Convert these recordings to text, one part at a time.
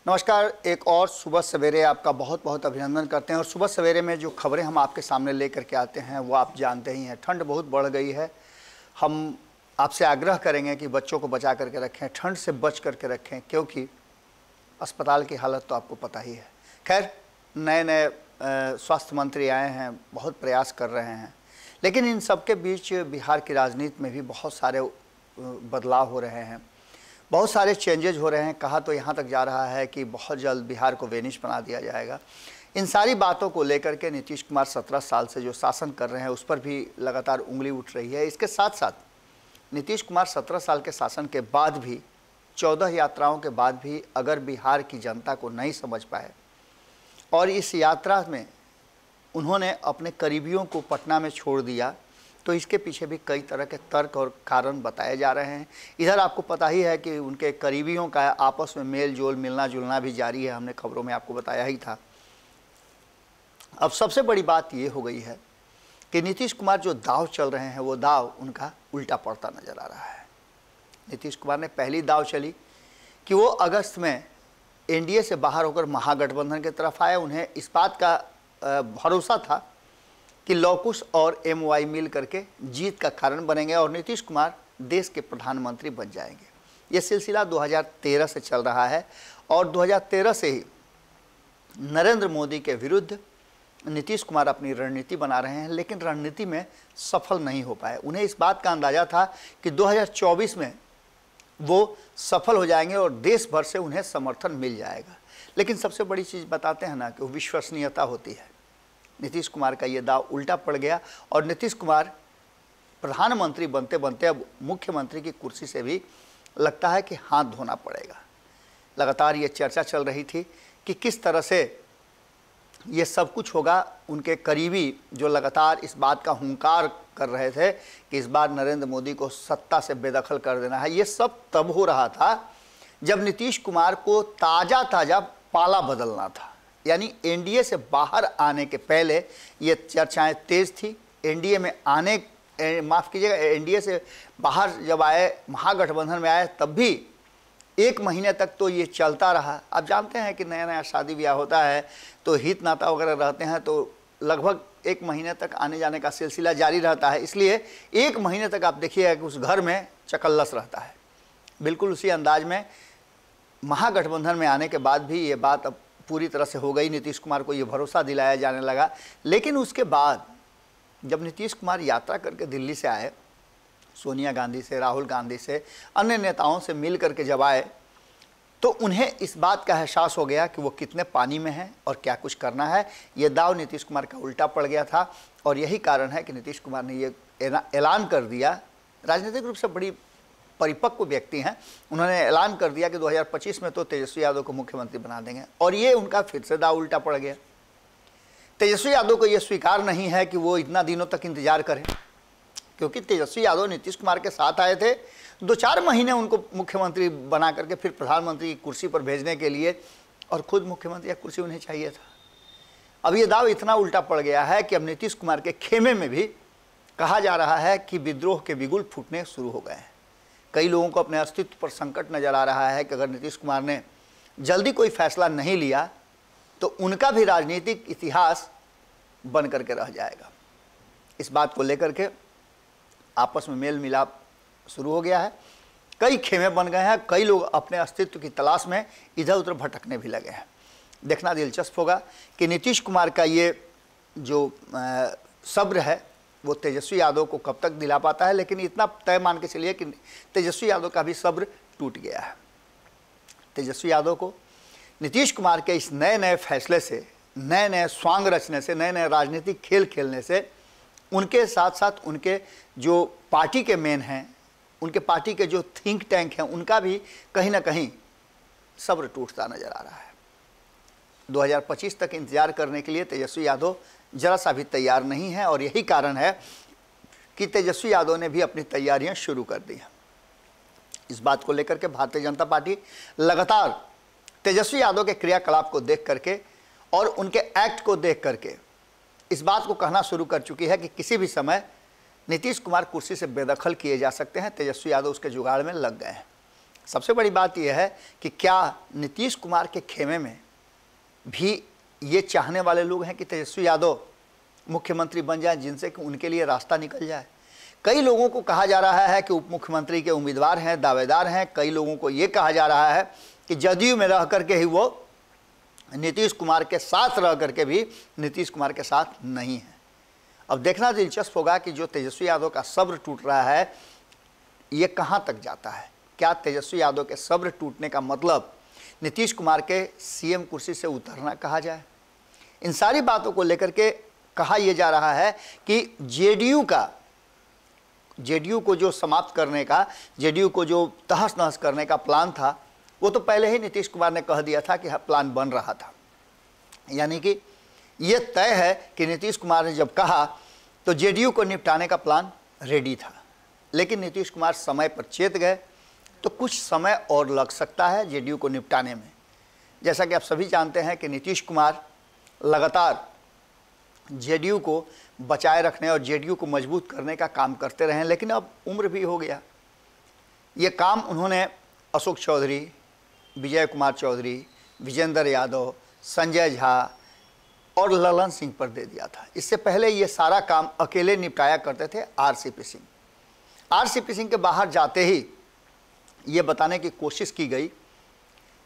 नमस्कार। एक और सुबह सवेरे आपका बहुत बहुत अभिनंदन करते हैं। और सुबह सवेरे में जो खबरें हम आपके सामने लेकर के आते हैं वो आप जानते ही हैं। ठंड बहुत बढ़ गई है। हम आपसे आग्रह करेंगे कि बच्चों को बचा करके रखें, ठंड से बच करके रखें, क्योंकि अस्पताल की हालत तो आपको पता ही है। खैर, नए नए स्वास्थ्य मंत्री आए हैं, बहुत प्रयास कर रहे हैं, लेकिन इन सब के बीच बिहार की राजनीति में भी बहुत सारे बदलाव हो रहे हैं, बहुत सारे चेंजेज हो रहे हैं। कहा तो यहाँ तक जा रहा है कि बहुत जल्द बिहार को वेनिस बना दिया जाएगा। इन सारी बातों को लेकर के नीतीश कुमार 17 साल से जो शासन कर रहे हैं उस पर भी लगातार उंगली उठ रही है। इसके साथ साथ नीतीश कुमार 17 साल के शासन के बाद भी, 14 यात्राओं के बाद भी अगर बिहार की जनता को नहीं समझ पाए और इस यात्रा में उन्होंने अपने करीबियों को पटना में छोड़ दिया, तो इसके पीछे भी कई तरह के तर्क और कारण बताए जा रहे हैं। इधर आपको पता ही है कि उनके करीबियों का आपस में मेल जोल, मिलना जुलना भी जारी है। हमने खबरों में आपको बताया ही था। अब सबसे बड़ी बात ये हो गई है कि नीतीश कुमार जो दाव चल रहे हैं वो दाव उनका उल्टा पड़ता नजर आ रहा है। नीतीश कुमार ने पहली दाव चली कि वो अगस्त में एनडीए से बाहर होकर महागठबंधन की तरफ आए। उन्हें इस बात का भरोसा था कि लौकुश और एमवाई मिल करके जीत का कारण बनेंगे और नीतीश कुमार देश के प्रधानमंत्री बन जाएंगे। ये सिलसिला 2013 से चल रहा है और 2013 से ही नरेंद्र मोदी के विरुद्ध नीतीश कुमार अपनी रणनीति बना रहे हैं, लेकिन रणनीति में सफल नहीं हो पाए। उन्हें इस बात का अंदाजा था कि 2024 में वो सफल हो जाएंगे और देश भर से उन्हें समर्थन मिल जाएगा। लेकिन सबसे बड़ी चीज़ बताते हैं ना कि वो विश्वसनीयता होती है। नीतीश कुमार का ये दाव उल्टा पड़ गया और नीतीश कुमार प्रधानमंत्री बनते बनते अब मुख्यमंत्री की कुर्सी से भी लगता है कि हाथ धोना पड़ेगा। लगातार ये चर्चा चल रही थी कि किस तरह से ये सब कुछ होगा। उनके करीबी जो लगातार इस बात का हुंकार कर रहे थे कि इस बार नरेंद्र मोदी को सत्ता से बेदखल कर देना है, ये सब तब हो रहा था जब नीतीश कुमार को ताज़ा ताज़ा पाला बदलना था। यानी एनडीए से बाहर आने के पहले ये चर्चाएं तेज थी। एनडीए में आने, माफ़ कीजिएगा, एनडीए से बाहर जब आए, महागठबंधन में आए, तब भी 1 महीने तक तो ये चलता रहा। आप जानते हैं कि नया नया शादी ब्याह होता है तो हित नाता वगैरह रहते हैं, तो लगभग 1 महीने तक आने जाने का सिलसिला जारी रहता है। इसलिए 1 महीने तक आप देखिएगा कि उस घर में चकल्लस रहता है। बिल्कुल उसी अंदाज में महागठबंधन में आने के बाद भी ये बात अब पूरी तरह से हो गई। नीतीश कुमार को ये भरोसा दिलाया जाने लगा। लेकिन उसके बाद जब नीतीश कुमार यात्रा करके दिल्ली से आए, सोनिया गांधी से, राहुल गांधी से, अन्य नेताओं से मिल करके जब आए, तो उन्हें इस बात का एहसास हो गया कि वो कितने पानी में हैं और क्या कुछ करना है। ये दाव नीतीश कुमार का उल्टा पड़ गया था और यही कारण है कि नीतीश कुमार ने ये ऐलान कर दिया। राजनीतिक रूप से बड़ी परिपक्व व्यक्ति हैं, उन्होंने ऐलान कर दिया कि 2025 में तो तेजस्वी यादव को मुख्यमंत्री बना देंगे। और ये उनका फिर से दाव उल्टा पड़ गया। तेजस्वी यादव को ये स्वीकार नहीं है कि वो इतना दिनों तक इंतजार करें, क्योंकि तेजस्वी यादव नीतीश कुमार के साथ आए थे 2-4 महीने उनको मुख्यमंत्री बना करके फिर प्रधानमंत्री की कुर्सी पर भेजने के लिए, और खुद मुख्यमंत्री की कुर्सी उन्हें चाहिए था। अब ये दाव इतना उल्टा पड़ गया है कि अब नीतीश कुमार के खेमे में भी कहा जा रहा है कि विद्रोह के बिगुल फूटने शुरू हो गए हैं। कई लोगों को अपने अस्तित्व पर संकट नजर आ रहा है कि अगर नीतीश कुमार ने जल्दी कोई फैसला नहीं लिया तो उनका भी राजनीतिक इतिहास बन करके रह जाएगा। इस बात को लेकर के आपस में मेल मिलाप शुरू हो गया है। कई खेमे बन गए हैं। कई लोग अपने अस्तित्व की तलाश में इधर उधर भटकने भी लगे हैं। देखना दिलचस्प होगा कि नीतीश कुमार का ये जो सब्र है वो तेजस्वी यादव को कब तक दिला पाता है। लेकिन इतना तय मान के चलिए कि तेजस्वी यादव का भी सब्र टूट गया है। तेजस्वी यादव को नीतीश कुमार के इस नए नए फैसले से, नए नए स्वांग रचने से, नए नए राजनीतिक खेल खेलने से उनके साथ साथ उनके जो पार्टी के मेन हैं, उनके पार्टी के जो थिंक टैंक हैं, उनका भी कहीं ना कहीं सब्र टूटता नजर आ रहा है। 2025 तक इंतजार करने के लिए तेजस्वी यादव जरा सा भी तैयार नहीं है और यही कारण है कि तेजस्वी यादव ने भी अपनी तैयारियां शुरू कर दी हैं। इस बात को लेकर के भारतीय जनता पार्टी लगातार तेजस्वी यादव के क्रियाकलाप को देख करके और उनके एक्ट को देख करके इस बात को कहना शुरू कर चुकी है कि किसी भी समय नीतीश कुमार कुर्सी से बेदखल किए जा सकते हैं। तेजस्वी यादव उसके जुगाड़ में लग गए हैं। सबसे बड़ी बात यह है कि क्या नीतीश कुमार के खेमे में भी ये चाहने वाले लोग हैं कि तेजस्वी यादव मुख्यमंत्री बन जाए, जिनसे कि उनके लिए रास्ता निकल जाए। कई लोगों को कहा जा रहा है कि उप मुख्यमंत्री के उम्मीदवार हैं, दावेदार हैं। कई लोगों को ये कहा जा रहा है कि जदयू में रह करके ही वो नीतीश कुमार के साथ रह करके भी नीतीश कुमार के साथ नहीं है। अब देखना दिलचस्प होगा कि जो तेजस्वी यादव का सब्र टूट रहा है ये कहाँ तक जाता है। क्या तेजस्वी यादव के सब्र टूटने का मतलब नीतीश कुमार के सीएम कुर्सी से उतरना कहा जाए? इन सारी बातों को लेकर के कहा यह जा रहा है कि जेडीयू को जो समाप्त करने का, जेडीयू को जो तहस नहस करने का प्लान था, वो तो पहले ही नीतीश कुमार ने कह दिया था कि प्लान बन रहा था। यानी कि ये तय है कि नीतीश कुमार ने जब कहा तो जेडीयू को निपटाने का प्लान रेडी था। लेकिन नीतीश कुमार समय पर चेत गए तो कुछ समय और लग सकता है जेडीयू को निपटाने में। जैसा कि आप सभी जानते हैं कि नीतीश कुमार लगातार जेडीयू को बचाए रखने और जेडीयू को मजबूत करने का काम करते रहे, लेकिन अब उम्र भी हो गया। ये काम उन्होंने अशोक चौधरी, विजय कुमार चौधरी, विजेंद्र यादव, संजय झा और ललन सिंह पर दे दिया था। इससे पहले ये सारा काम अकेले निपटाया करते थे आरसीपी सिंह। आरसीपी सिंह के बाहर जाते ही ये बताने की कोशिश की गई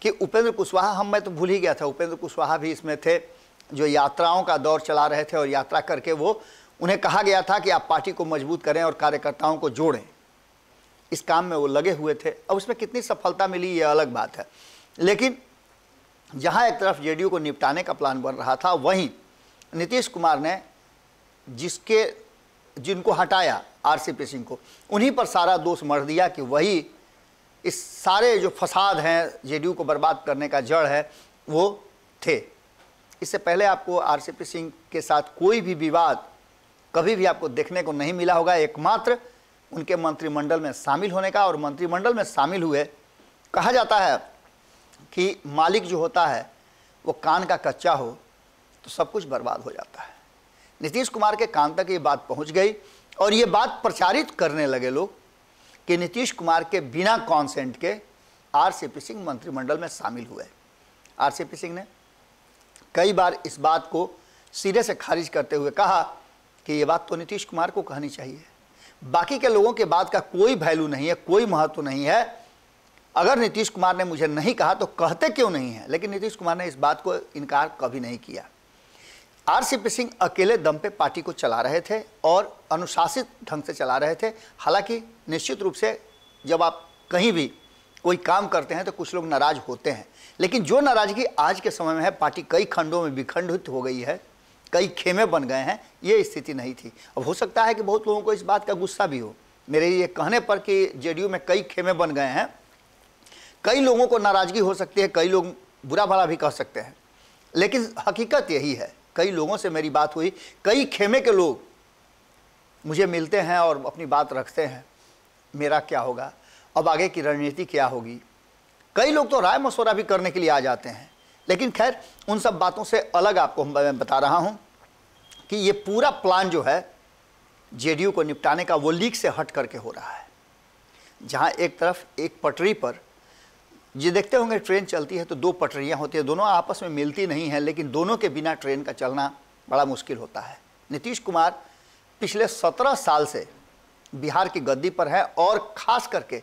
कि उपेंद्र कुशवाहा, मैं तो भूल ही गया था, उपेंद्र कुशवाहा भी इसमें थे, जो यात्राओं का दौर चला रहे थे और यात्रा करके उन्हें कहा गया था कि आप पार्टी को मजबूत करें और कार्यकर्ताओं को जोड़ें। इस काम में वो लगे हुए थे। अब उसमें कितनी सफलता मिली ये अलग बात है, लेकिन जहां एक तरफ जेडीयू को निपटाने का प्लान बन रहा था, वहीं नीतीश कुमार ने जिनको हटाया आरसीपी सिंह को, उन्हीं पर सारा दोष मढ़ दिया कि वही इस सारे जो फसाद हैं, जेडीयू को बर्बाद करने का जड़ है, वो थे। इससे पहले आपको आरसीपी सिंह के साथ कोई भी विवाद कभी भी आपको देखने को नहीं मिला होगा, एकमात्र उनके मंत्रिमंडल में शामिल होने का। और मंत्रिमंडल में शामिल हुए, कहा जाता है कि मालिक जो होता है वो कान का कच्चा हो तो सब कुछ बर्बाद हो जाता है। नीतीश कुमार के कान तक ये बात पहुंच गई और ये बात प्रचारित करने लगे लोग कि नीतीश कुमार के बिना कॉन्सेंट के आरसीपी सिंह मंत्रिमंडल में शामिल हुए। आरसीपी सिंह ने कई बार इस बात को सिरे से खारिज करते हुए कहा कि ये बात तो नीतीश कुमार को कहनी चाहिए, बाकी के लोगों के बात का कोई वैल्यू नहीं है, कोई महत्व नहीं है। अगर नीतीश कुमार ने मुझे नहीं कहा तो कहते क्यों नहीं है? लेकिन नीतीश कुमार ने इस बात को इनकार कभी नहीं किया। आरसीपी सिंह अकेले दम पे पार्टी को चला रहे थे और अनुशासित ढंग से चला रहे थे। हालांकि निश्चित रूप से जब आप कहीं भी कोई काम करते हैं तो कुछ लोग नाराज होते हैं, लेकिन जो नाराजगी आज के समय में है, पार्टी कई खंडों में विखंडित हो गई है, कई खेमे बन गए हैं, ये स्थिति नहीं थी। अब हो सकता है कि बहुत लोगों को इस बात का गुस्सा भी हो मेरे ये कहने पर कि जेडीयू में कई खेमे बन गए हैं। कई लोगों को नाराजगी हो सकती है, कई लोग बुरा भला भी कह सकते हैं, लेकिन हकीकत यही है। कई लोगों से मेरी बात हुई, कई खेमे के लोग मुझे मिलते हैं और अपनी बात रखते हैं, मेरा क्या होगा, अब आगे की रणनीति क्या होगी। कई लोग तो राय मशवरा भी करने के लिए आ जाते हैं। लेकिन खैर, उन सब बातों से अलग आपको मैं बता रहा हूं कि ये पूरा प्लान जो है जेडीयू को निपटाने का, वो लीक से हट करके हो रहा है। जहां एक तरफ एक पटरी पर, ये देखते होंगे ट्रेन चलती है तो दो पटरियां होती है, दोनों आपस में मिलती नहीं है, लेकिन दोनों के बिना ट्रेन का चलना बड़ा मुश्किल होता है। नीतीश कुमार पिछले 17 साल से बिहार की गद्दी पर है और ख़ास करके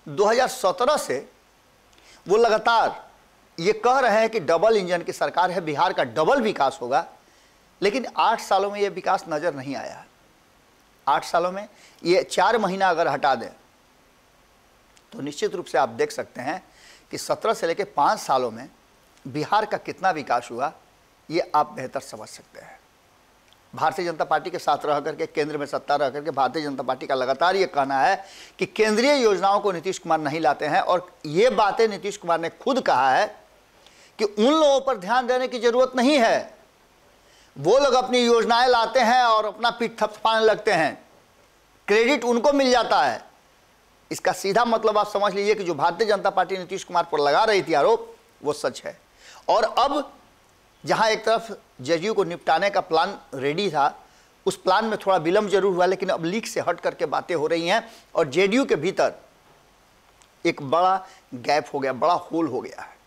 2017 से वो लगातार ये कह रहे हैं कि डबल इंजन की सरकार है, बिहार का डबल विकास होगा, लेकिन 8 सालों में ये विकास नज़र नहीं आया। 8 सालों में ये 4 महीना अगर हटा दें तो निश्चित रूप से आप देख सकते हैं कि 17 से लेकर 5 सालों में बिहार का कितना विकास हुआ, ये आप बेहतर समझ सकते हैं। भारतीय जनता पार्टी के साथ रह करके, केंद्र में सत्ता रह करके भारतीय जनता पार्टी का लगातार ये कहना है कि केंद्रीय योजनाओं को नीतीश कुमार नहीं लाते हैं। और ये बातें नीतीश कुमार ने खुद कहा है कि उन लोगों पर ध्यान देने की जरूरत नहीं है, वो लोग अपनी योजनाएं लाते हैं और अपना पीठ थपथपाने लगते हैं, क्रेडिट उनको मिल जाता है। इसका सीधा मतलब आप समझ लीजिए कि जो भारतीय जनता पार्टी नीतीश कुमार पर लगा रही थी आरोप, वो सच है। और अब जहां एक तरफ जेडीयू को निपटाने का प्लान रेडी था, उस प्लान में थोड़ा विलंब जरूर हुआ, लेकिन अब लीक से हट करके बातें हो रही हैं और जेडीयू के भीतर एक बड़ा गैप हो गया, बड़ा होल हो गया है।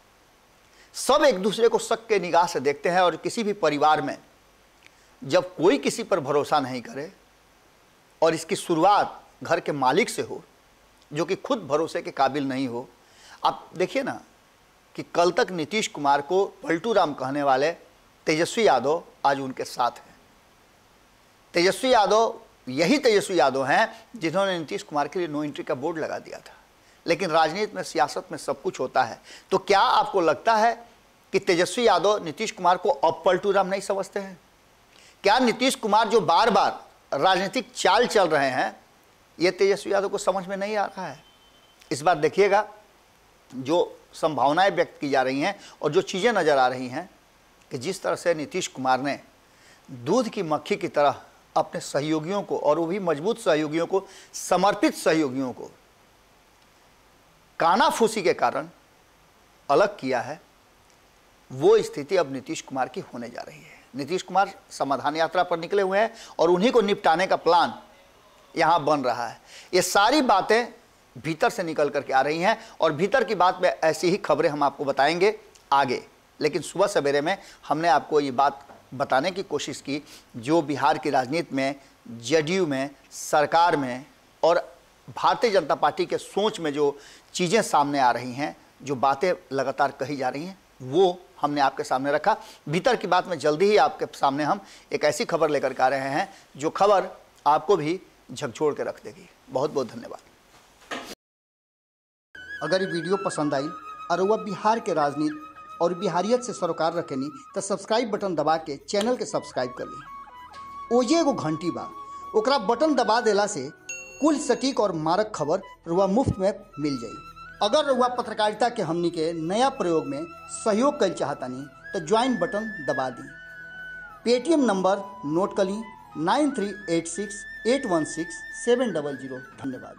सब एक दूसरे को शक के निगाह से देखते हैं और किसी भी परिवार में जब कोई किसी पर भरोसा नहीं करे और इसकी शुरुआत घर के मालिक से हो जो कि खुद भरोसे के काबिल नहीं हो। आप देखिए ना कि कल तक नीतीश कुमार को पलटू राम कहने वाले तेजस्वी यादव आज उनके साथ हैं। तेजस्वी यादव, यही तेजस्वी यादव हैं जिन्होंने नीतीश कुमार के लिए नो एंट्री का बोर्ड लगा दिया था। लेकिन राजनीति में, सियासत में सब कुछ होता है। तो क्या आपको लगता है कि तेजस्वी यादव नीतीश कुमार को अब पलटू राम नहीं समझते हैं? क्या नीतीश कुमार जो बार बार राजनीतिक चाल चल रहे हैं ये तेजस्वी यादव को समझ में नहीं आ रहा है? इस बार देखिएगा जो संभावनाएं व्यक्त की जा रही हैं और जो चीज़ें नज़र आ रही हैं कि जिस तरह से नीतीश कुमार ने दूध की मक्खी की तरह अपने सहयोगियों को, और वो भी मजबूत सहयोगियों को, समर्पित सहयोगियों को कानाफूसी के कारण अलग किया है, वो स्थिति अब नीतीश कुमार की होने जा रही है। नीतीश कुमार समाधान यात्रा पर निकले हुए हैं और उन्हीं को निपटाने का प्लान यहाँ बन रहा है। ये सारी बातें भीतर से निकल करके आ रही हैं और भीतर की बात में ऐसी ही खबरें हम आपको बताएंगे आगे। लेकिन सुबह सवेरे में हमने आपको ये बात बताने की कोशिश की जो बिहार की राजनीति में, जदयू में, सरकार में और भारतीय जनता पार्टी के सोच में जो चीज़ें सामने आ रही हैं, जो बातें लगातार कही जा रही हैं, वो हमने आपके सामने रखा। भीतर की बात में जल्दी ही आपके सामने हम एक ऐसी खबर लेकर के आ रहे हैं जो खबर आपको भी झकझोर के रख देगी। बहुत बहुत धन्यवाद। अगर ये वीडियो पसंद आई और वह बिहार के राजनीति और बिहारियत से सरोकार रखेनी तो सब्सक्राइब बटन दबा के चैनल के सब्सक्राइब कर ली। ओजे एगो घंटी बा, ओकरा बटन दबा देला से कुल सटीक और मारक खबर रुआ मुफ्त में मिल जाई। अगर रुआ पत्रकारिता के हमनी के नया प्रयोग में सहयोग कर चाहतानी तो ज्वाइन बटन दबा दी। पेटीएम नंबर नोट कर ली 9386816700। धन्यवाद।